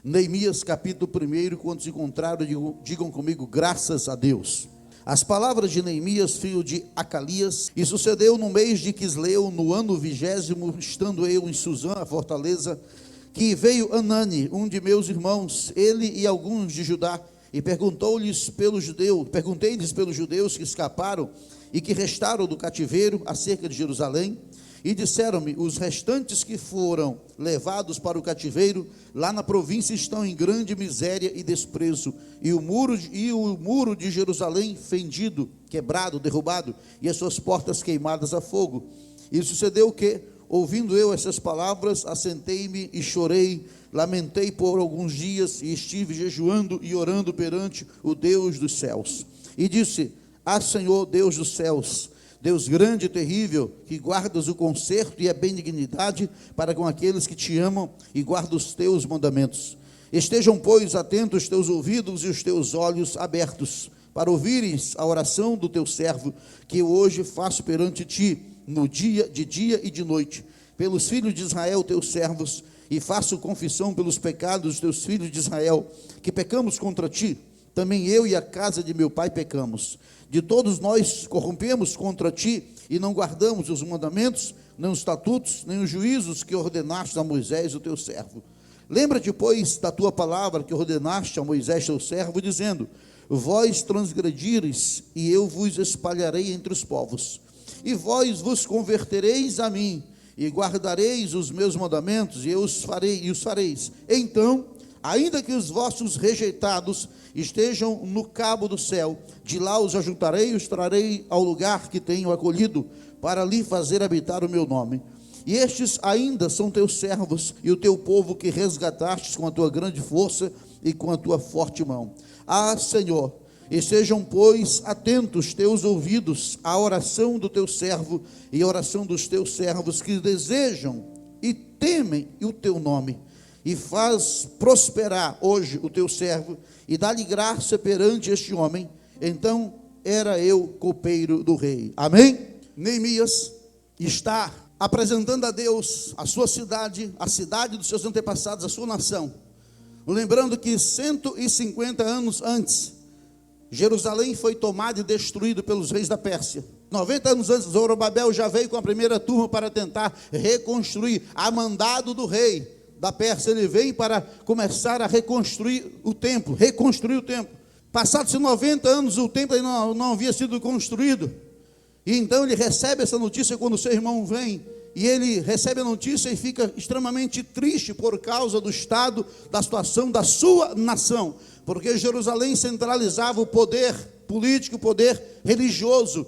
Neemias capítulo 1, quando se encontraram, digam comigo, graças a Deus. As palavras de Neemias, filho de Acalias. E sucedeu no mês de Quisleu, no ano 20º, estando eu em Suzã, a fortaleza, que veio Anani, um de meus irmãos, ele e alguns de Judá, e perguntei-lhes pelos judeus que escaparam e que restaram do cativeiro acerca de Jerusalém. E disseram-me: os restantes que foram levados para o cativeiro lá na província estão em grande miséria e desprezo, e o muro de Jerusalém fendido, quebrado, derrubado, e as suas portas queimadas a fogo. E sucedeu que, ouvindo eu essas palavras, assentei-me e chorei, lamentei por alguns dias, e estive jejuando e orando perante o Deus dos céus. E disse: ah, Senhor, Deus dos céus, Deus grande e terrível, que guardas o conserto e a benignidade para com aqueles que te amam e guardam os teus mandamentos. Estejam, pois, atentos os teus ouvidos e os teus olhos abertos, para ouvires a oração do teu servo, que eu hoje faço perante ti, de dia e de noite, pelos filhos de Israel, teus servos, e faço confissão pelos pecados dos teus filhos de Israel, que pecamos contra ti. Também eu e a casa de meu pai pecamos. De todos nós corrompemos contra ti e não guardamos os mandamentos, nem os estatutos, nem os juízos que ordenaste a Moisés, o teu servo. Lembra-te, pois, da tua palavra que ordenaste a Moisés, teu servo, dizendo: vós transgredires e eu vos espalharei entre os povos. E vós vos convertereis a mim e guardareis os meus mandamentos e os fareis. Então, ainda que os vossos rejeitados estejam no cabo do céu, de lá os ajuntarei e os trarei ao lugar que tenho acolhido, para ali fazer habitar o meu nome. E estes ainda são teus servos e o teu povo que resgatastes com a tua grande força e com a tua forte mão. Ah, Senhor, estejam, pois, atentos teus ouvidos à oração do teu servo e à oração dos teus servos que desejam e temem o teu nome. E faz prosperar hoje o teu servo, e dá-lhe graça perante este homem. Então era eu copeiro do rei. Amém? Neemias está apresentando a Deus a sua cidade, a cidade dos seus antepassados, a sua nação. Lembrando que 150 anos antes, Jerusalém foi tomada e destruída pelos reis da Pérsia. 90 anos antes, Zorobabel já veio com a primeira turma para tentar reconstruir, a mandado do rei da Pérsia. Ele vem para começar a reconstruir o templo. Passados 90 anos, o templo ainda não havia sido construído. E então ele recebe essa notícia quando o seu irmão vem. E ele recebe a notícia e fica extremamente triste por causa do estado, da situação da sua nação. Porque Jerusalém centralizava o poder político, o poder religioso.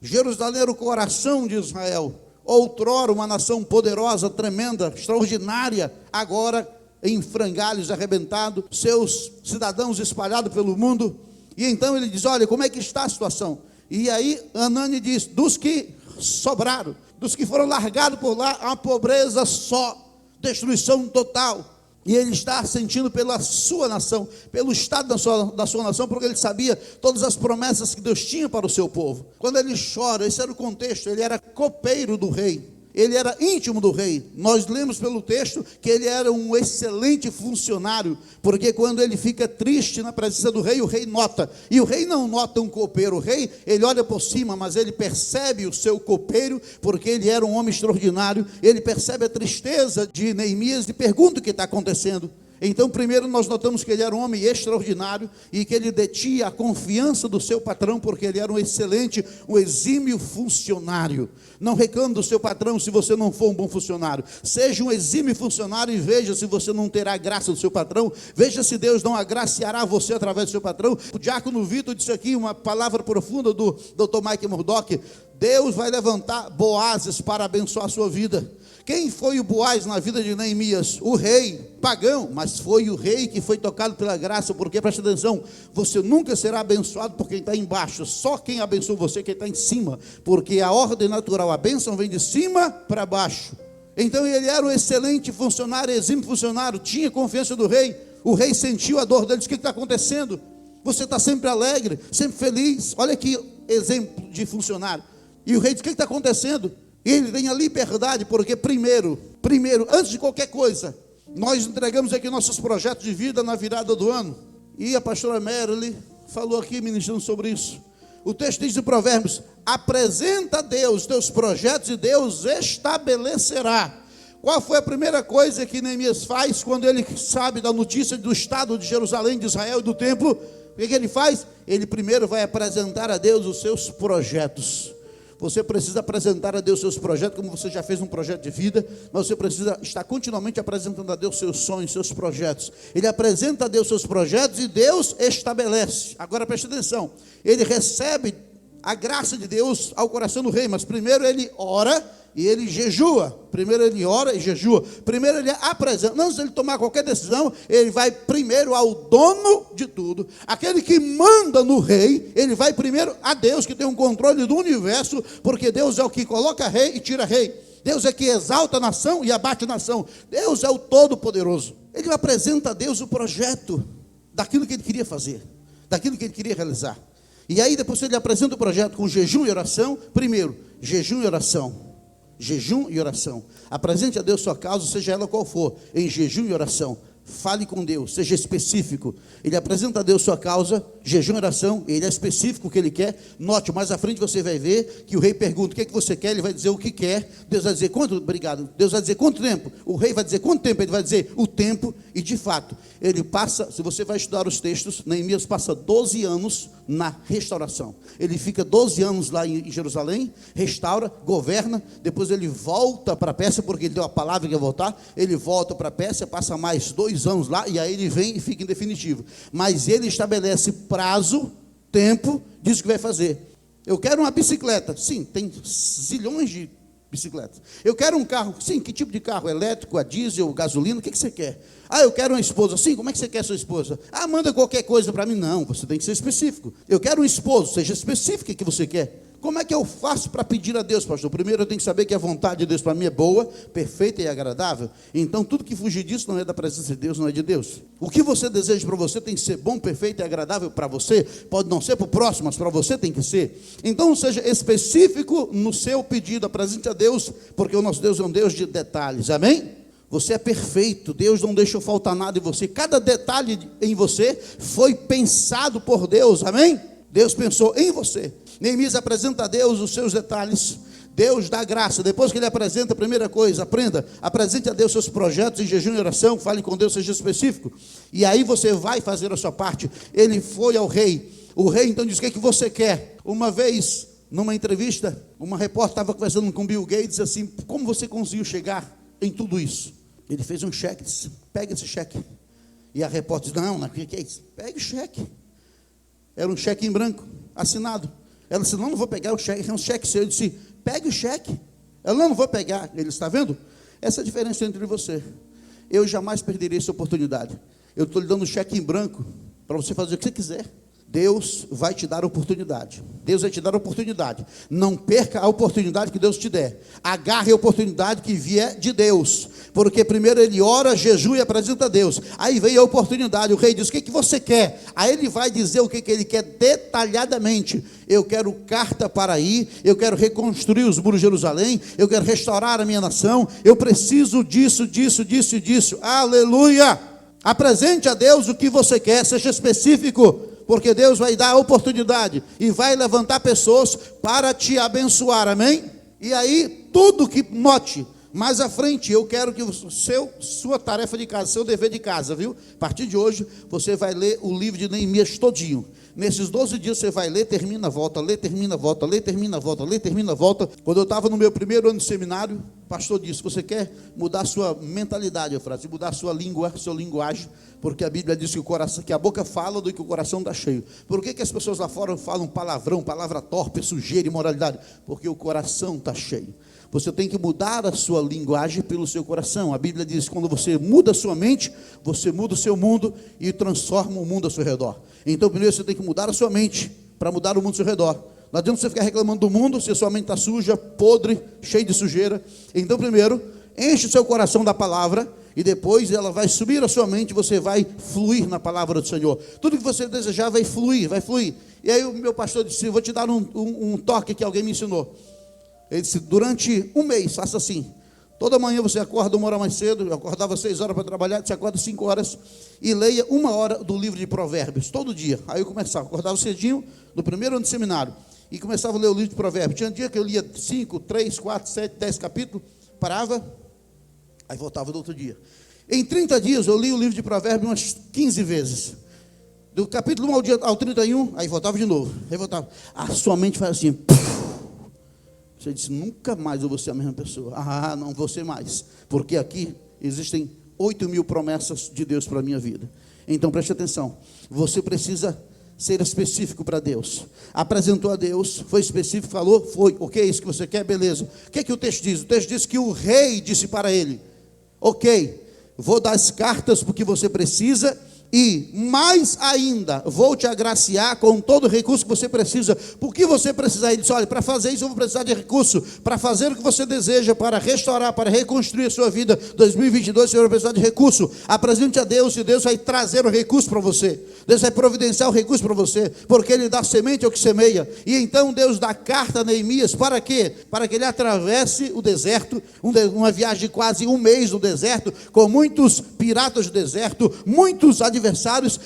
Jerusalém era o coração de Israel. Outrora uma nação poderosa, tremenda, extraordinária, agora em frangalhos, arrebentado, seus cidadãos espalhados pelo mundo. E então ele diz: olha, como é que está a situação? E aí Anani diz: dos que sobraram, dos que foram largados por lá, a pobreza só, destruição total. E ele está sentindo pela sua nação, pelo estado da sua nação, porque ele sabia todas as promessas que Deus tinha para o seu povo. Quando ele chora, esse era o contexto, ele era copeiro do rei, ele era íntimo do rei. Nós lemos pelo texto que ele era um excelente funcionário, porque quando ele fica triste na presença do rei, o rei nota. E o rei não nota um copeiro, o rei, ele olha por cima, mas ele percebe o seu copeiro, porque ele era um homem extraordinário. Ele percebe a tristeza de Neemias e pergunta o que está acontecendo. Então, primeiro nós notamos que ele era um homem extraordinário e que ele detinha a confiança do seu patrão, porque ele era um excelente, um exímio funcionário. Não reclame do seu patrão se você não for um bom funcionário. Seja um exímio funcionário e veja se você não terá a graça do seu patrão. Veja se Deus não agraciará você através do seu patrão. O diácono Vitor disse aqui uma palavra profunda do Dr. Mike Murdock: Deus vai levantar Boazes para abençoar a sua vida. Quem foi o Boaz na vida de Neemias? O rei pagão, mas foi o rei que foi tocado pela graça, porque, presta atenção, você nunca será abençoado por quem está embaixo, só quem abençoa você é quem está em cima, porque a ordem natural, a bênção vem de cima para baixo. Então ele era um excelente funcionário, exímio funcionário, tinha confiança do rei. O rei sentiu a dor dele, disse: o que está acontecendo? Você está sempre alegre, sempre feliz, olha que exemplo de funcionário. E o rei disse: o que está acontecendo? Ele tem a liberdade, porque primeiro, antes de qualquer coisa, Nós entregamos aqui nossos projetos de vida na virada do ano. E a pastora Merle falou aqui ministrando sobre isso. O texto diz em Provérbios: apresenta a Deus teus projetos e Deus estabelecerá. Qual foi a primeira coisa que Neemias faz quando ele sabe da notícia do estado de Jerusalém, de Israel e do templo? O que ele faz? Ele primeiro vai apresentar a Deus os seus projetos. Você precisa apresentar a Deus seus projetos, como você já fez um projeto de vida, mas você precisa estar continuamente apresentando a Deus seus sonhos, seus projetos. Ele apresenta a Deus seus projetos e Deus estabelece. Agora preste atenção, ele recebe a graça de Deus ao coração do rei, mas primeiro ele ora e ele jejua. Primeiro ele ora e jejua. Primeiro ele apresenta. Antes de ele tomar qualquer decisão, ele vai primeiro ao dono de tudo, aquele que manda no rei. Ele vai primeiro a Deus, que tem um controle do universo, porque Deus é o que coloca rei e tira rei. Deus é que exalta a nação e abate a nação. Deus é o Todo-Poderoso. Ele apresenta a Deus o projeto daquilo que ele queria fazer, daquilo que ele queria realizar. E aí depois ele apresenta o projeto com jejum e oração. Primeiro, jejum e oração. Jejum e oração. Apresente a Deus sua causa, seja ela qual for, em jejum e oração. Fale com Deus, seja específico. Ele apresenta a Deus sua causa, jejum e oração, ele é específico o que ele quer. Note, mais à frente você vai ver que o rei pergunta: o que é que você quer? Ele vai dizer o que quer. Deus vai dizer quanto? Obrigado. Deus vai dizer quanto tempo? O rei vai dizer quanto tempo? Ele vai dizer o tempo. E de fato, ele passa, se você vai estudar os textos, Neemias passa 12 anos na restauração. Ele fica 12 anos lá em Jerusalém, restaura, governa. Depois ele volta para a Pérsia, porque ele deu a palavra que ia voltar. Ele volta para a Pérsia, passa mais 2 anos lá, e aí ele vem e fica em definitivo. Mas ele estabelece prazo, tempo, diz o que vai fazer. Eu quero uma bicicleta. Sim, tem zilhões de bicicletas. Eu quero um carro. Sim, que tipo de carro? Elétrico, a diesel, gasolina? O que você quer? Ah, eu quero uma esposa. Sim, como é que você quer sua esposa? Ah, manda qualquer coisa para mim. Não, você tem que ser específico. Eu quero um esposo. Seja específico o que você quer. Como é que eu faço para pedir a Deus, pastor? Primeiro eu tenho que saber que a vontade de Deus para mim é boa, perfeita e agradável. Então tudo que fugir disso não é da presença de Deus, não é de Deus. O que você deseja para você tem que ser bom, perfeito e agradável para você. Pode não ser para o próximo, mas para você tem que ser. Então seja específico no seu pedido, apresente a Deus, porque o nosso Deus é um Deus de detalhes, amém? Você é perfeito, Deus não deixou faltar nada em você. Cada detalhe em você foi pensado por Deus, amém? Deus pensou em você. Neemias apresenta a Deus os seus detalhes. Deus dá graça. Depois que ele apresenta, a primeira coisa, aprenda, apresente a Deus seus projetos em jejum e oração, fale com Deus, seja específico. E aí você vai fazer a sua parte. Ele foi ao rei. O rei então diz: o que é que você quer? Uma vez, numa entrevista, uma repórter estava conversando com Bill Gates, disse assim: como você conseguiu chegar em tudo isso? Ele fez um cheque, disse: pega esse cheque. E a repórter disse: não, o que é isso? Pega o cheque. Era um cheque em branco, assinado. Ela disse: não vou pegar o cheque, é um cheque seu. Eu disse: pegue o cheque. Ela: não vou pegar. Ele: está vendo? Essa é a diferença entre você. Eu jamais perderia essa oportunidade. Eu estou lhe dando um cheque em branco para você fazer o que você quiser. Deus vai te dar oportunidade. Deus vai te dar oportunidade. Não perca a oportunidade que Deus te der. Agarre a oportunidade que vier de Deus. Porque primeiro ele ora, jejua e apresenta a Deus. Aí vem a oportunidade. O rei diz: o que você quer? Aí ele vai dizer o que ele quer detalhadamente. Eu quero carta para ir. Eu quero reconstruir os muros de Jerusalém. Eu quero restaurar a minha nação. Eu preciso disso, disso, disso e disso. Aleluia! Apresente a Deus o que você quer. Seja específico. Porque Deus vai dar a oportunidade e vai levantar pessoas para te abençoar, amém? E aí, tudo que, note, mais à frente, eu quero que sua tarefa de casa, seu dever de casa, viu? A partir de hoje, você vai ler o livro de Neemias todinho. Nesses 12 dias você vai ler, termina, volta, ler, termina, volta, ler, termina, volta, ler, termina, volta. Quando eu estava no meu primeiro ano de seminário, o pastor disse: você quer mudar sua mentalidade, eu falei, mudar sua língua, sua linguagem, porque a Bíblia diz que, que a boca fala do que o coração está cheio. Por que as pessoas lá fora falam palavrão, palavra torpe, sujeira, imoralidade? Porque o coração está cheio. Você tem que mudar a sua linguagem pelo seu coração. A Bíblia diz que quando você muda a sua mente, você muda o seu mundo e transforma o mundo ao seu redor. Então primeiro você tem que mudar a sua mente para mudar o mundo ao seu redor. Não adianta você ficar reclamando do mundo se a sua mente está suja, podre, cheia de sujeira. Então primeiro, enche o seu coração da palavra e depois ela vai subir a sua mente e você vai fluir na palavra do Senhor. Tudo que você desejar vai fluir, vai fluir. E aí o meu pastor disse: vou te dar um toque que alguém me ensinou. Ele disse: durante um mês, faça assim. Toda manhã você acorda 1 hora mais cedo, eu acordava 6 horas para trabalhar, você acorda 5 horas e leia 1 hora do livro de Provérbios, todo dia. Aí eu começava, acordava cedinho, no primeiro ano de seminário, e começava a ler o livro de Provérbios. Tinha um dia que eu lia 5, 3, 4, 7, 10 capítulos, parava, aí voltava do outro dia. Em 30 dias eu li o livro de Provérbios umas 15 vezes. Do capítulo 1 ao 31, aí voltava de novo. Aí voltava. A sua mente faz assim. Você disse, nunca mais eu vou ser a mesma pessoa. Ah, não vou ser mais. Porque aqui existem 8.000 promessas de Deus para a minha vida. Então preste atenção. Você precisa ser específico para Deus. Apresentou a Deus, foi específico, falou, foi. Ok, isso que você quer, beleza. O que é que o texto diz? O texto diz que o rei disse para ele, ok, vou dar as cartas porque você precisa e, mais ainda, vou te agraciar com todo o recurso que você precisa. Por que você precisa? Ele disse, olha, para fazer isso eu vou precisar de recurso, para fazer o que você deseja, para restaurar, para reconstruir a sua vida, 2022, você vai precisar de recurso. Apresente a Deus e Deus vai trazer o recurso para você. Deus vai providenciar o recurso para você, porque Ele dá semente ao que semeia. E então Deus dá carta a Neemias, para quê? Para que ele atravesse o deserto, uma viagem de quase um mês no deserto, com muitos piratas do deserto, muitos adversários,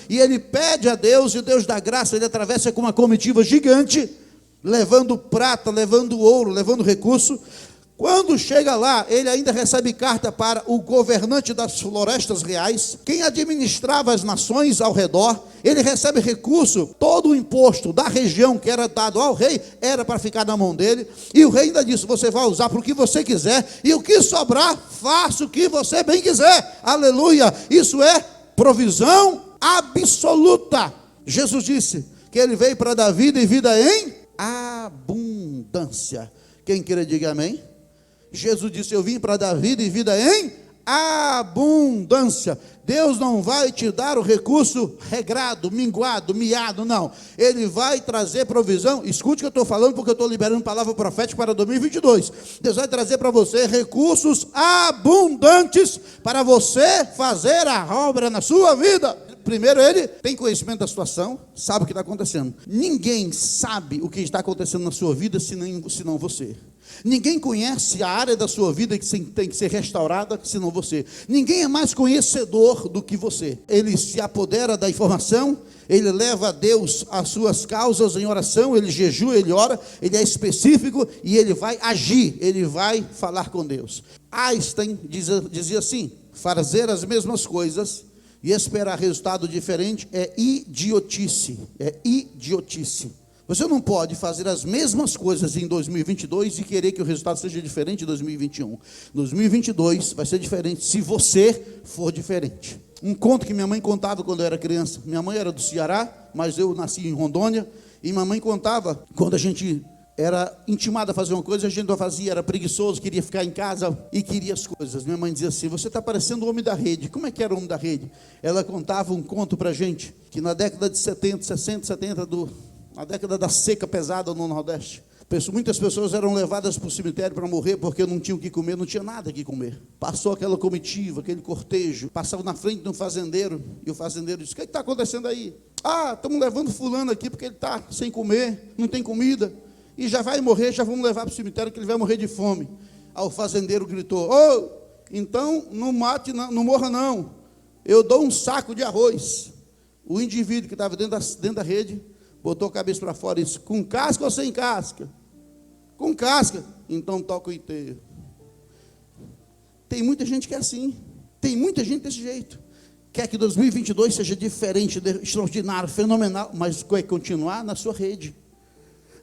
e ele pede a Deus, e Deus dá graça, ele atravessa com uma comitiva gigante, levando prata, levando ouro, levando recurso. Quando chega lá, ele ainda recebe carta para o governante das florestas reais, quem administrava as nações ao redor. Ele recebe recurso, todo o imposto da região que era dado ao rei, era para ficar na mão dele, e o rei ainda disse, você vai usar para o que você quiser, e o que sobrar, faça o que você bem quiser, aleluia. Isso é provisão absoluta. Jesus disse que ele veio para dar vida e vida em abundância. Quem queira diga amém. Jesus disse, eu vim para dar vida e vida em abundância. Deus não vai te dar o recurso regrado, minguado, miado, não. Ele vai trazer provisão. Escute o que eu estou falando, porque eu estou liberando palavra profética para 2022. Deus vai trazer para você recursos abundantes para você fazer a obra na sua vida. Primeiro, ele tem conhecimento da situação, sabe o que está acontecendo. Ninguém sabe o que está acontecendo na sua vida, senão você. Ninguém conhece a área da sua vida que tem que ser restaurada, senão você. Ninguém é mais conhecedor do que você. Ele se apodera da informação, ele leva a Deus as suas causas em oração, ele jejua, ele ora, ele é específico e ele vai agir, ele vai falar com Deus. Einstein dizia assim, fazer as mesmas coisas e esperar resultado diferente é idiotice, Você não pode fazer as mesmas coisas em 2022 e querer que o resultado seja diferente em 2021. 2022 vai ser diferente se você for diferente. Um conto que minha mãe contava quando eu era criança. Minha mãe era do Ceará, mas eu nasci em Rondônia. E minha mãe contava, quando a gente era intimado a fazer uma coisa, a gente não fazia, era preguiçoso, queria ficar em casa e queria as coisas. Minha mãe dizia assim, você está parecendo o homem da rede. Como é que era o homem da rede? Ela contava um conto para a gente, que na década de 70, 60, 70, na década da seca pesada no Nordeste, muitas pessoas eram levadas para o cemitério para morrer, porque não tinham o que comer, não tinha nada que comer. Passou aquela comitiva, aquele cortejo, passava na frente de um fazendeiro, e o fazendeiro disse, o que está acontecendo aí? Ah, estamos levando fulano aqui, porque ele está sem comer, não tem comida, e já vai morrer, já vamos levar para o cemitério, que ele vai morrer de fome. Aí o fazendeiro gritou, então não mate, não morra não, eu dou um saco de arroz. O indivíduo que estava dentro da rede, botou a cabeça para fora e disse, com casca ou sem casca? Com casca. Então toca o enterro. Tem muita gente que é assim. Tem muita gente desse jeito. Quer que 2022 seja diferente, extraordinário, fenomenal, mas quer continuar na sua rede.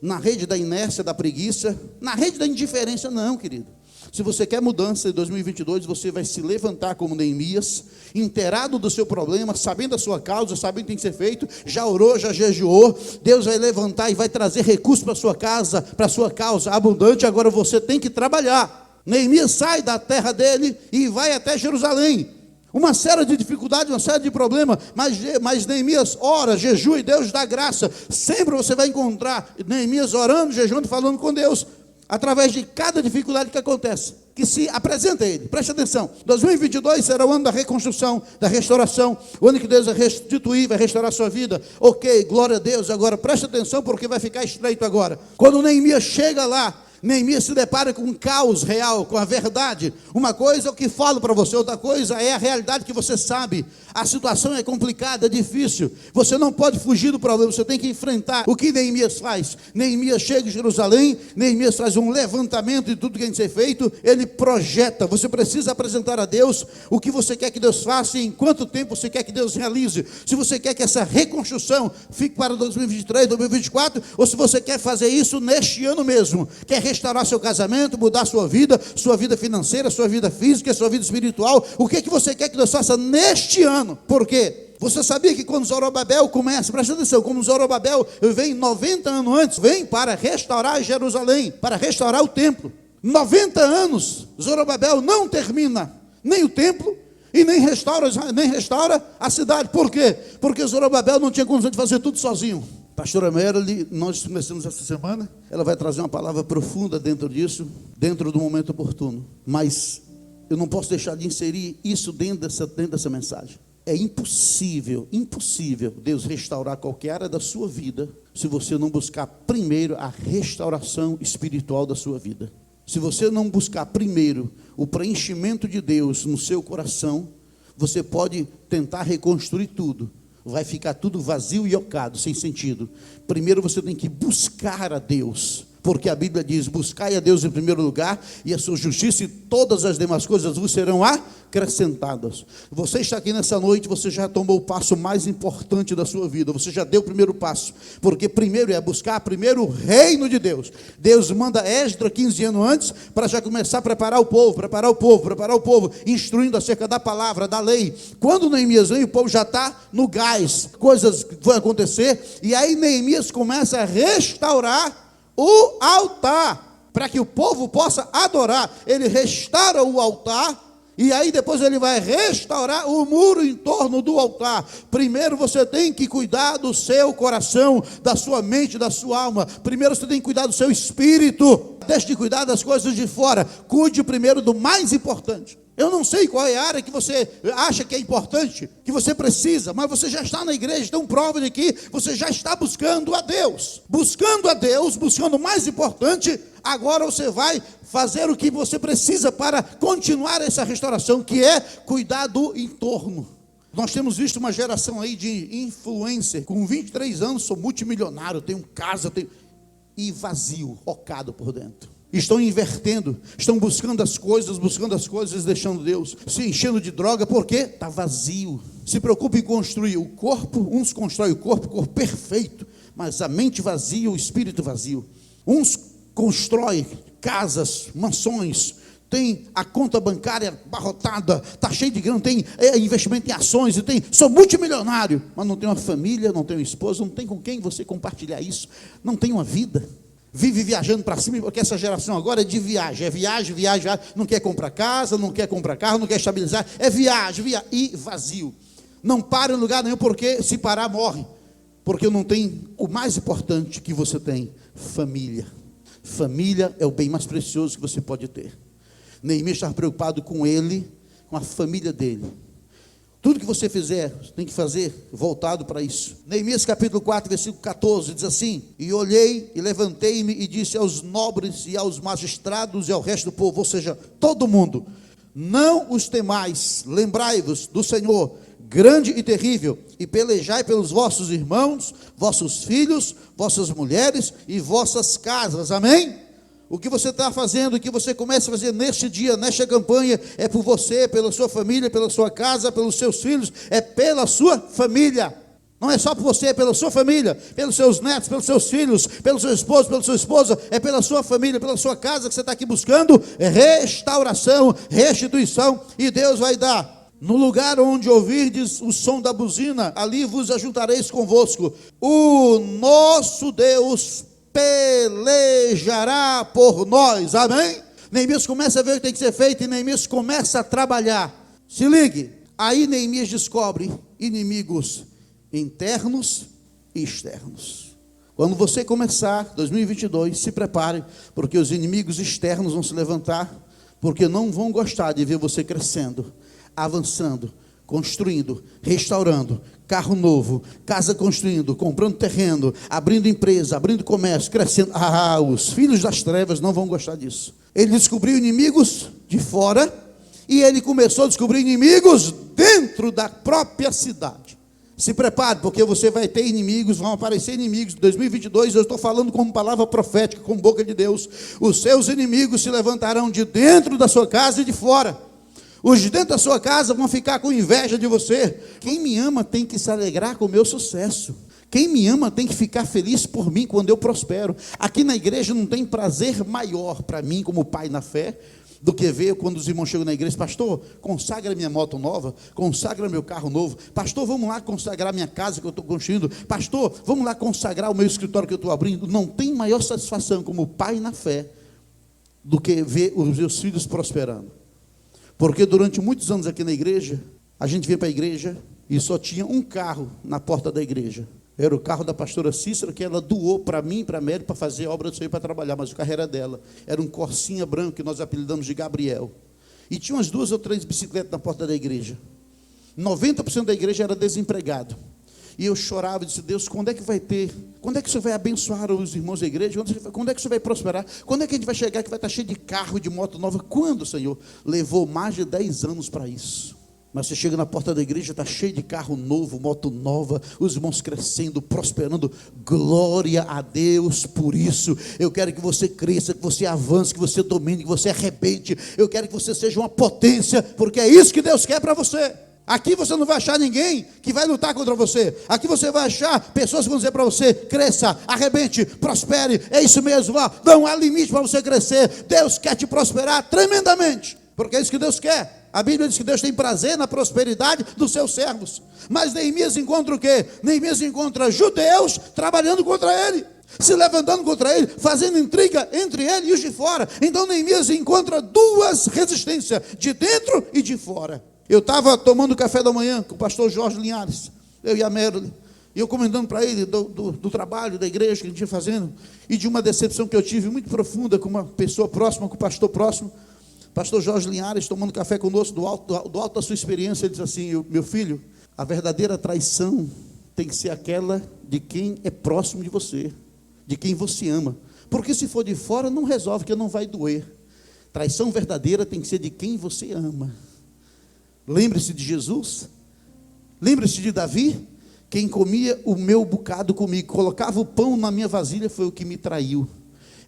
Na rede da inércia, da preguiça, na rede da indiferença, não, querido. Se você quer mudança em 2022, você vai se levantar como Neemias, inteirado do seu problema, sabendo a sua causa, sabendo o que tem que ser feito, já orou, já jejuou. Deus vai levantar e vai trazer recursos para a sua casa, para a sua causa abundante. Agora você tem que trabalhar. Neemias sai da terra dele e vai até Jerusalém. Uma série de dificuldades, uma série de problemas, mas Neemias ora, jejua e Deus dá graça. Sempre você vai encontrar Neemias orando, jejuando, falando com Deus, através de cada dificuldade que acontece, que se apresenta a ele. Preste atenção, 2022 será o ano da reconstrução, da restauração, o ano que Deus vai restituir, vai restaurar a sua vida. Ok, glória a Deus. Agora preste atenção, porque vai ficar estreito agora. Quando Neemias chega lá, Neemias se depara com um caos real, com a verdade. Uma coisa é o que falo para você, outra coisa é a realidade que você sabe. A situação é complicada, é difícil. Você não pode fugir do problema, você tem que enfrentar. O que Neemias faz? Neemias chega em Jerusalém, Neemias faz um levantamento de tudo que tem que ser feito, ele projeta. Você precisa apresentar a Deus o que você quer que Deus faça e em quanto tempo você quer que Deus realize. Se você quer que essa reconstrução fique para 2023, 2024, ou se você quer fazer isso neste ano mesmo, quer restaurar seu casamento, mudar sua vida financeira, sua vida física, sua vida espiritual, o que você quer que Deus faça neste ano? Por quê? Você sabia que quando Zorobabel começa, presta atenção, como Zorobabel vem 90 anos antes, vem para restaurar Jerusalém, para restaurar o templo. 90 anos, Zorobabel não termina nem o templo e nem restaura a cidade. Por quê? Porque Zorobabel não tinha condição de fazer tudo sozinho. Pastora Merle, nós começamos essa semana, ela vai trazer uma palavra profunda dentro disso, dentro do momento oportuno. Mas eu não posso deixar de inserir isso dentro dessa mensagem. É impossível Deus restaurar qualquer área da sua vida se você não buscar primeiro a restauração espiritual da sua vida. Se você não buscar primeiro o preenchimento de Deus no seu coração, você pode tentar reconstruir tudo. Vai ficar tudo vazio e ocado, sem sentido. Primeiro você tem que buscar a Deus, porque a Bíblia diz: buscai a Deus em primeiro lugar, e a sua justiça, e todas as demais coisas vos serão acrescentadas. Você está aqui nessa noite, você já tomou o passo mais importante da sua vida, você já deu o primeiro passo, porque primeiro é buscar primeiro o reino de Deus. Deus manda Esdras 15 anos antes, para já começar a preparar o povo, instruindo acerca da palavra, da lei. Quando Neemias vem, o povo já está no gás, coisas vão acontecer, e aí Neemias começa a restaurar o altar, para que o povo possa adorar. Ele restaura o altar, e aí depois ele vai restaurar o muro em torno do altar. Primeiro você tem que cuidar do seu coração, da sua mente, da sua alma. Primeiro você tem que cuidar do seu espírito. Deixe de cuidar das coisas de fora, cuide primeiro do mais importante. Eu não sei qual é a área que você acha que é importante, que você precisa, mas você já está na igreja, então prova de que você já está buscando a Deus, buscando o mais importante. Agora você vai fazer o que você precisa para continuar essa restauração, que é cuidar do entorno. Nós temos visto uma geração aí de influencer, com 23 anos, sou multimilionário, tenho casa, e vazio, rocado por dentro. Estão invertendo, estão buscando as coisas, deixando Deus, se enchendo de droga, porque está vazio. Se preocupa em construir o corpo, uns constroem o corpo perfeito, mas a mente vazia, o espírito vazio. Uns constroem casas, mansões, tem a conta bancária abarrotada, está cheio de grana, tem investimento em ações, sou multimilionário, mas não tem uma família, não tem uma esposa, não tem com quem você compartilhar isso, não tem uma vida. Vive viajando para cima, porque essa geração agora é de viagem, viagem, não quer comprar casa, não quer comprar carro, não quer estabilizar, é viagem, e vazio. Não para em lugar nenhum, porque se parar morre, porque não tem o mais importante que você tem, família. Família é o bem mais precioso que você pode ter. Neemias estava preocupado com ele, com a família dele. Tudo que você fizer, tem que fazer voltado para isso. Neemias capítulo 4, versículo 14, diz assim: e olhei e levantei-me e disse aos nobres e aos magistrados e ao resto do povo, ou seja, todo mundo: não os temais, lembrai-vos do Senhor, grande e terrível, e pelejai pelos vossos irmãos, vossos filhos, vossas mulheres e vossas casas. Amém? O que você está fazendo, o que você começa a fazer neste dia, nesta campanha, é por você, pela sua família, pela sua casa, pelos seus filhos, é pela sua família. Não é só por você, é pela sua família, pelos seus netos, pelos seus filhos, pelo seu esposo, pela sua esposa, é pela sua família, pela sua casa que você está aqui buscando restauração, restituição, e Deus vai dar. No lugar onde ouvirdes o som da buzina, ali vos ajuntareis convosco. O nosso Deus pelejará por nós, amém? Neemias começa a ver o que tem que ser feito, e Neemias começa a trabalhar. Se ligue, aí Neemias descobre inimigos internos e externos. Quando você começar 2022, se prepare, porque os inimigos externos vão se levantar, porque não vão gostar de ver você crescendo, avançando, construindo, restaurando, carro novo, casa construindo, comprando terreno, abrindo empresa, abrindo comércio, crescendo. Os filhos das trevas não vão gostar disso. Ele descobriu inimigos de fora e ele começou a descobrir inimigos dentro da própria cidade. Se prepare, porque você vai ter inimigos, vão aparecer inimigos. Em 2022, eu estou falando como palavra profética, com boca de Deus. Os seus inimigos se levantarão de dentro da sua casa e de fora. Os de dentro da sua casa vão ficar com inveja de você. Quem me ama tem que se alegrar com o meu sucesso. Quem me ama tem que ficar feliz por mim quando eu prospero. Aqui na igreja não tem prazer maior para mim, como pai na fé, do que ver quando os irmãos chegam na igreja: pastor, consagra minha moto nova, consagra meu carro novo, pastor, vamos lá consagrar minha casa que eu estou construindo, pastor, vamos lá consagrar o meu escritório que eu estou abrindo. Não tem maior satisfação como pai na fé do que ver os meus filhos prosperando. Porque durante muitos anos aqui na igreja, a gente vinha para a igreja e só tinha um carro na porta da igreja. Era o carro da pastora Cícera, que ela doou para mim e para a Mary para fazer obra de sair para trabalhar, mas o carro era dela. Era um Corsinha branco que nós apelidamos de Gabriel. E tinha umas 2 ou 3 bicicletas na porta da igreja. 90% da igreja era desempregado. E eu chorava e disse: Deus, quando é que vai ter? Quando é que o Senhor vai abençoar os irmãos da igreja? Quando é que o Senhor vai prosperar? Quando é que a gente vai chegar que vai estar cheio de carro, de moto nova? Quando, Senhor? Levou mais de 10 anos para isso. Mas você chega na porta da igreja, está cheio de carro novo, moto nova, os irmãos crescendo, prosperando. Glória a Deus por isso. Eu quero que você cresça, que você avance, que você domine, que você arrebente. Eu quero que você seja uma potência, porque é isso que Deus quer para você. Aqui você não vai achar ninguém que vai lutar contra você. Aqui você vai achar pessoas que vão dizer para você: cresça, arrebente, prospere. É isso mesmo, não há limite para você crescer. Deus quer te prosperar tremendamente, porque é isso que Deus quer. A Bíblia diz que Deus tem prazer na prosperidade dos seus servos. Mas Neemias encontra o quê? Neemias encontra judeus trabalhando contra ele, se levantando contra ele, fazendo intriga entre ele e os de fora. Então Neemias encontra 2 resistências, de dentro e de fora. Eu estava tomando café da manhã com o pastor Jorge Linhares, eu e a Merle, e eu comentando para ele do trabalho da igreja que a gente ia fazendo, e de uma decepção que eu tive muito profunda com uma pessoa próxima, com o pastor próximo. Pastor Jorge Linhares, tomando café conosco, do alto da sua experiência, ele diz assim: meu filho, a verdadeira traição tem que ser aquela de quem é próximo de você, de quem você ama. Porque se for de fora, não resolve, porque não vai doer. Traição verdadeira tem que ser de quem você ama. Lembre-se de Jesus, lembre-se de Davi. Quem comia o meu bocado comigo, colocava o pão na minha vasilha, foi o que me traiu.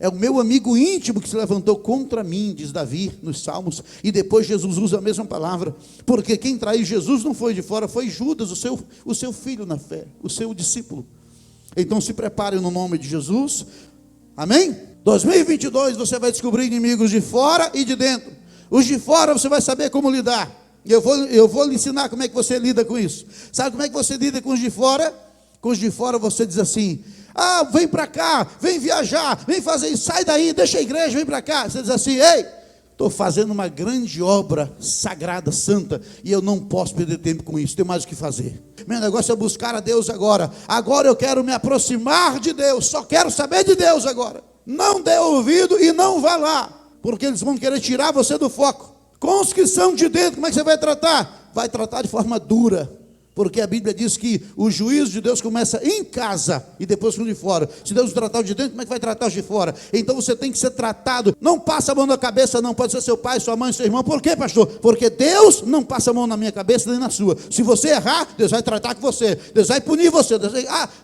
É o meu amigo íntimo que se levantou contra mim, diz Davi nos Salmos. E depois Jesus usa a mesma palavra, porque quem traiu Jesus não foi de fora, foi Judas, o seu filho na fé, o seu discípulo. Então se prepare no nome de Jesus. Amém? 2022 você vai descobrir inimigos de fora e de dentro. Os de fora você vai saber como lidar. Eu vou lhe ensinar como é que você lida com isso. Sabe como é que você lida com os de fora? Com os de fora você diz assim: vem para cá, vem viajar, vem fazer isso, sai daí, deixa a igreja, vem para cá. Você diz assim: ei, estou fazendo uma grande obra sagrada, santa, e eu não posso perder tempo com isso, tenho mais o que fazer. Meu negócio é buscar a Deus agora. Agora eu quero me aproximar de Deus, só quero saber de Deus agora. Não dê ouvido e não vá lá, porque eles vão querer tirar você do foco. Com os que são de dentro, como é que você vai tratar? Vai tratar de forma dura. Porque a Bíblia diz que o juízo de Deus começa em casa e depois com os de fora. Se Deus tratar os de dentro, como é que vai tratar os de fora? Então você tem que ser tratado. Não passa a mão na cabeça, não. Pode ser seu pai, sua mãe, seu irmão. Por quê, pastor? Porque Deus não passa a mão na minha cabeça nem na sua. Se você errar, Deus vai tratar com você. Deus vai punir você.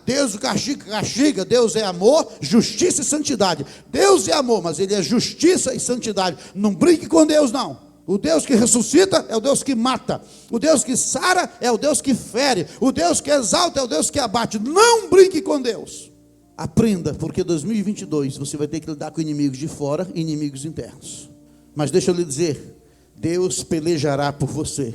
Deus castiga. Deus é amor, justiça e santidade. Deus é amor, mas Ele é justiça e santidade. Não brinque com Deus, não. O Deus que ressuscita é o Deus que mata. O Deus que sara é o Deus que fere. O Deus que exalta é o Deus que abate. Não brinque com Deus. Aprenda, porque 2022 você vai ter que lidar com inimigos de fora e inimigos internos. Mas deixa eu lhe dizer, Deus pelejará por você.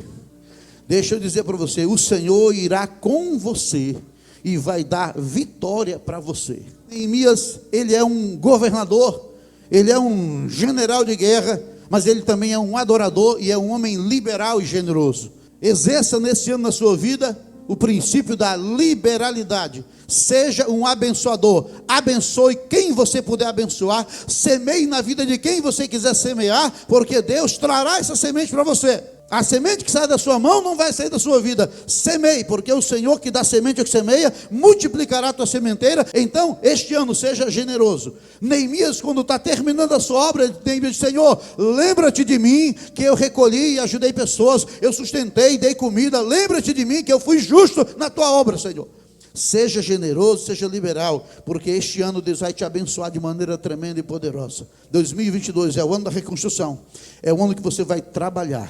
Deixa eu dizer para você, o Senhor irá com você e vai dar vitória para você. Neemias, ele é um governador, ele é um general de guerra, mas ele também é um adorador e é um homem liberal e generoso. Exerça nesse ano na sua vida o princípio da liberalidade. Seja um abençoador. Abençoe quem você puder abençoar. Semeie na vida de quem você quiser semear, porque Deus trará essa semente para você. A semente que sai da sua mão não vai sair da sua vida. Semeie, porque o Senhor que dá semente ao que semeia, multiplicará a tua sementeira. Então, este ano, seja generoso. Neemias, quando está terminando a sua obra, Neemias diz: Senhor, lembra-te de mim, que eu recolhi e ajudei pessoas, eu sustentei, dei comida. Lembra-te de mim, que eu fui justo na tua obra, Senhor. Seja generoso, seja liberal, porque este ano Deus vai te abençoar de maneira tremenda e poderosa. 2022 é o ano da reconstrução, é o ano que você vai trabalhar.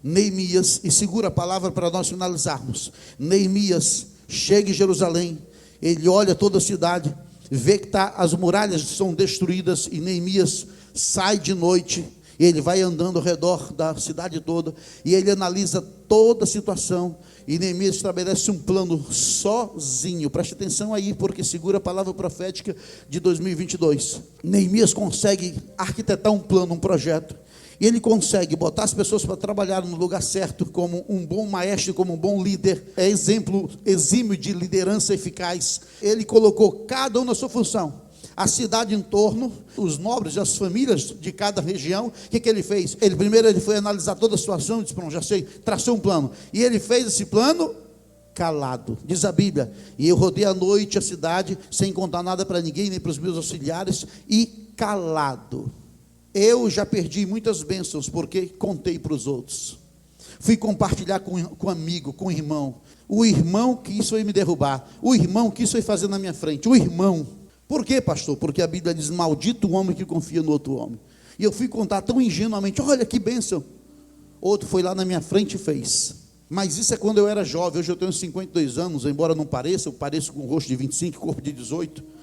Neemias, e segura a palavra para nós finalizarmos. Neemias chega em Jerusalém, ele olha toda a cidade, vê que as muralhas são destruídas, e Neemias sai de noite, e ele vai andando ao redor da cidade toda, e ele analisa toda a situação, e Neemias estabelece um plano sozinho. Preste atenção aí, porque segura a palavra profética de 2022. Neemias consegue arquitetar um plano, um projeto, e ele consegue botar as pessoas para trabalhar no lugar certo, como um bom maestro, como um bom líder. É exemplo exímio de liderança eficaz. Ele colocou cada um na sua função. A cidade em torno, os nobres, as famílias de cada região. O que ele fez? Primeiro ele foi analisar toda a situação, disse: pronto, já sei, traçou um plano. E ele fez esse plano calado, diz a Bíblia. E eu rodei à noite a cidade, sem contar nada para ninguém, nem para os meus auxiliares, e calado. Eu já perdi muitas bênçãos, porque contei para os outros. Fui compartilhar com amigo, com irmão. O irmão quis me derrubar. O irmão quis fazer na minha frente. O irmão. Por quê, pastor? Porque a Bíblia diz: maldito o homem que confia no outro homem. E eu fui contar tão ingenuamente: olha que bênção. Outro foi lá na minha frente e fez. Mas isso é quando eu era jovem. Hoje eu tenho 52 anos, embora não pareça. Eu pareço com o rosto de 25, corpo de 18.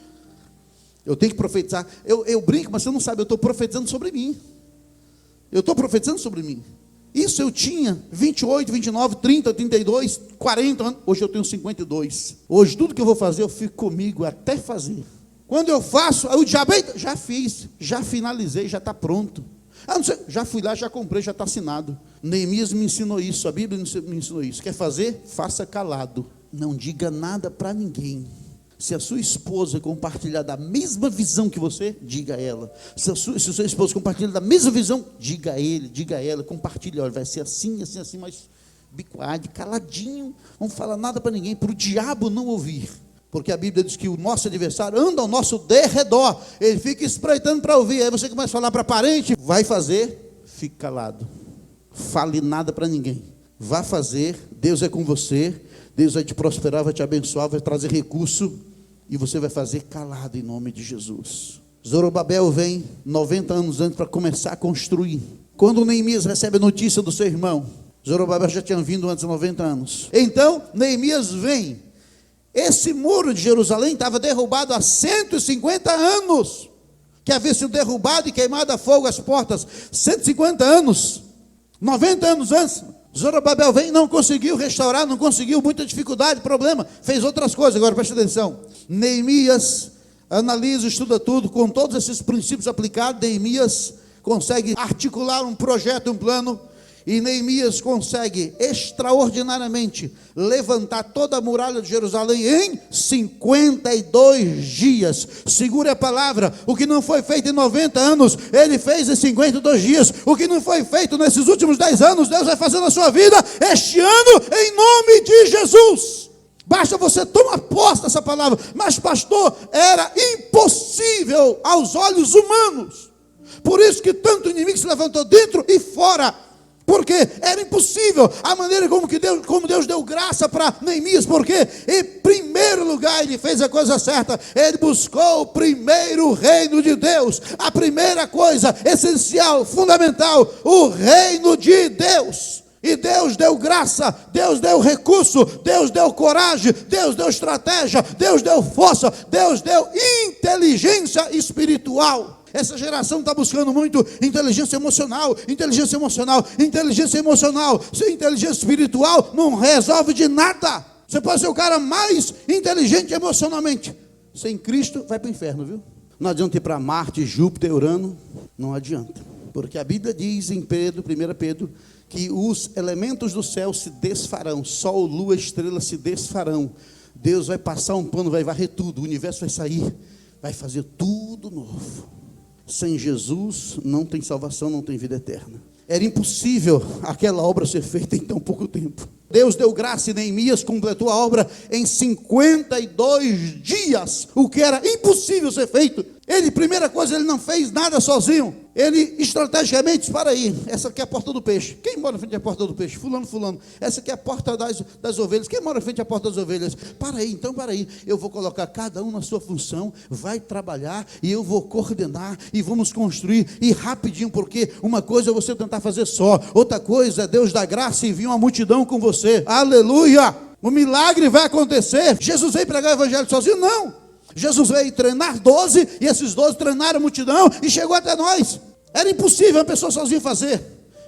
Eu tenho que profetizar. Eu brinco, mas você não sabe, eu estou profetizando sobre mim. Eu estou profetizando sobre mim. Isso eu tinha 28, 29, 30, 32, 40 anos. Hoje eu tenho 52. Hoje tudo que eu vou fazer, eu fico comigo até fazer. Quando eu faço, o diabo, já fiz, já finalizei, já está pronto. Não sei, já fui lá, já comprei, já está assinado. Neemias me ensinou isso, a Bíblia me ensinou isso. Quer fazer? Faça calado. Não diga nada para ninguém. Se a sua esposa compartilhar da mesma visão que você, diga a ela. Se o seu esposo compartilhar da mesma visão, diga a ele, diga a ela, compartilhe. Olha, vai ser assim, assim, assim, mas bicoade, caladinho, não fala nada para ninguém, para o diabo não ouvir. Porque a Bíblia diz que o nosso adversário anda ao nosso derredor, ele fica espreitando para ouvir. Aí você começa a falar para parente, vai fazer, fique calado, fale nada para ninguém. Vá fazer, Deus é com você, Deus vai te prosperar, vai te abençoar, vai trazer recurso, e você vai fazer calado em nome de Jesus. Zorobabel vem 90 anos antes para começar a construir. Quando Neemias recebe a notícia do seu irmão, Zorobabel já tinha vindo antes de 90 anos. Então Neemias vem. Esse muro de Jerusalém estava derrubado há 150 anos, que havia sido derrubado e queimado a fogo as portas. 150 anos, 90 anos antes. Zorobabel vem, não conseguiu restaurar, não conseguiu, muita dificuldade, problema, fez outras coisas. Agora preste atenção, Neemias analisa, estuda tudo, com todos esses princípios aplicados, Neemias consegue articular um projeto, um plano, e Neemias consegue extraordinariamente levantar toda a muralha de Jerusalém em 52 dias. Segure a palavra, o que não foi feito em 90 anos, ele fez em 52 dias. O que não foi feito nesses últimos 10 anos, Deus vai fazer na sua vida este ano, em nome de Jesus. Basta você tomar posse dessa palavra. Mas pastor, era impossível aos olhos humanos. Por isso que tanto inimigo se levantou dentro e fora. Porque era impossível a maneira como Deus deu graça para Neemias. Porque em primeiro lugar ele fez a coisa certa. Ele buscou o primeiro reino de Deus. A primeira coisa essencial, fundamental, o reino de Deus. E Deus deu graça, Deus deu recurso, Deus deu coragem, Deus deu estratégia, Deus deu força, Deus deu inteligência espiritual. Essa geração está buscando muito inteligência emocional. Inteligência emocional, sem inteligência espiritual não resolve de nada. Você pode ser o cara mais inteligente emocionalmente, sem Cristo vai para o inferno, viu? Não adianta ir para Marte, Júpiter, Urano, não adianta. Porque a Bíblia diz em 1 Pedro, que os elementos do céu se desfarão, sol, lua, estrela se desfarão. Deus vai passar um pano, vai varrer tudo, o universo vai sair, vai fazer tudo novo. Sem Jesus não tem salvação, não tem vida eterna. Era impossível aquela obra ser feita em tão pouco tempo. Deus deu graça e Neemias completou a obra em 52 dias, o que era impossível ser feito. Primeira coisa, ele não fez nada sozinho. Ele estrategicamente disse: para aí, essa aqui é a porta do peixe. Quem mora na frente da porta do peixe? Fulano. Essa aqui é a porta das ovelhas. Quem mora na frente da porta das ovelhas? Para aí, eu vou colocar cada um na sua função, vai trabalhar e eu vou coordenar e vamos construir, e rapidinho, porque uma coisa é você tentar fazer só, outra coisa é Deus dar graça e vir uma multidão com você. Aleluia! O milagre vai acontecer. Jesus veio pregar o evangelho sozinho? Não. Jesus veio treinar 12, e esses 12 treinaram a multidão e chegou até nós. Era impossível uma pessoa sozinha fazer.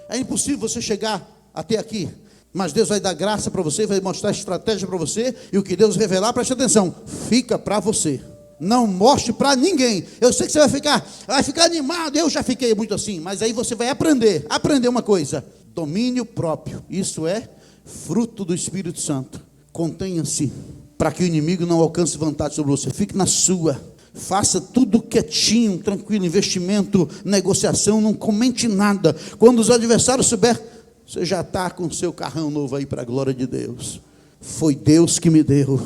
É impossível você chegar até aqui. Mas Deus vai dar graça para você, vai mostrar estratégia para você, e o que Deus revelar, preste atenção, fica para você. Não mostre para ninguém. Eu sei que você vai ficar animado, eu já fiquei muito assim, mas aí você vai aprender uma coisa: domínio próprio. Isso é fruto do Espírito Santo. Contenha-se, para que o inimigo não alcance vantagem sobre você. Fique na sua, faça tudo quietinho, tranquilo, investimento, negociação, não comente nada. Quando os adversários souber, você já está com o seu carrão novo aí para a glória de Deus. Foi Deus que me deu,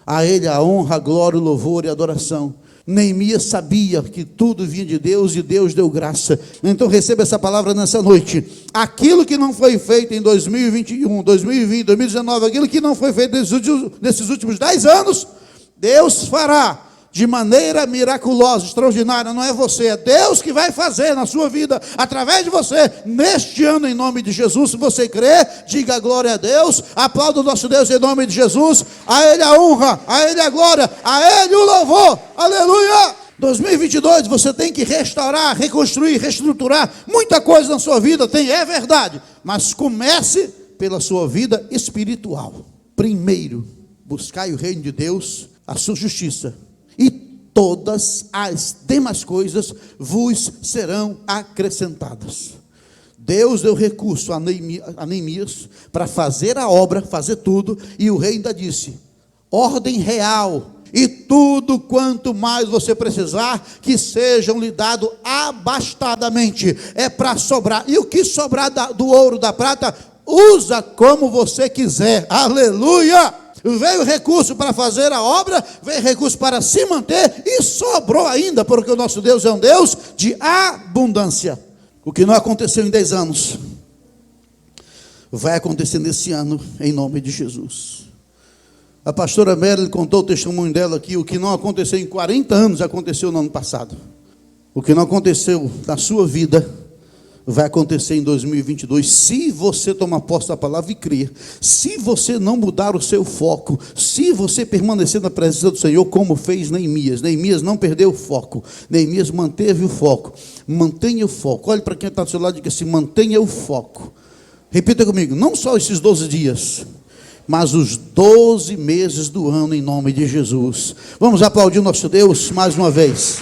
a Ele a honra, a glória, o louvor e a adoração. Neemias sabia que tudo vinha de Deus e Deus deu graça. Então receba essa palavra nessa noite. Aquilo que não foi feito em 2021, 2020, 2019, aquilo que não foi feito nesses últimos 10 anos, Deus fará de maneira miraculosa, extraordinária. Não é você, é Deus que vai fazer na sua vida, através de você, neste ano, em nome de Jesus. Se você crê, diga glória a Deus, aplauda o nosso Deus em nome de Jesus. A Ele a honra, a Ele a glória, a Ele o louvor, aleluia. 2022 você tem que restaurar, reconstruir, reestruturar muita coisa na sua vida, é verdade, mas comece pela sua vida espiritual. Primeiro, buscai o reino de Deus, a sua justiça, e todas as demais coisas vos serão acrescentadas. Deus deu recurso a Neemias para fazer a obra, fazer tudo, e o rei ainda disse: ordem real, e tudo quanto mais você precisar, que sejam lhe dado abastadamente. É para sobrar, e o que sobrar do ouro, da prata, usa como você quiser. Aleluia! Veio recurso para fazer a obra, veio recurso para se manter, e sobrou ainda, porque o nosso Deus é um Deus de abundância. O que não aconteceu em 10 anos, vai acontecer nesse ano, em nome de Jesus. A pastora Mary contou o testemunho dela aqui. O que não aconteceu em 40 anos, aconteceu no ano passado. O que não aconteceu na sua vida, vai acontecer em 2022, se você tomar posse da palavra e crer, se você não mudar o seu foco, se você permanecer na presença do Senhor, como fez Neemias. Neemias não perdeu o foco, Neemias manteve o foco. Mantenha o foco. Olhe para quem está do seu lado e diga assim: mantenha o foco. Repita comigo: não só esses 12 dias, mas os 12 meses do ano, em nome de Jesus. Vamos aplaudir o nosso Deus mais uma vez.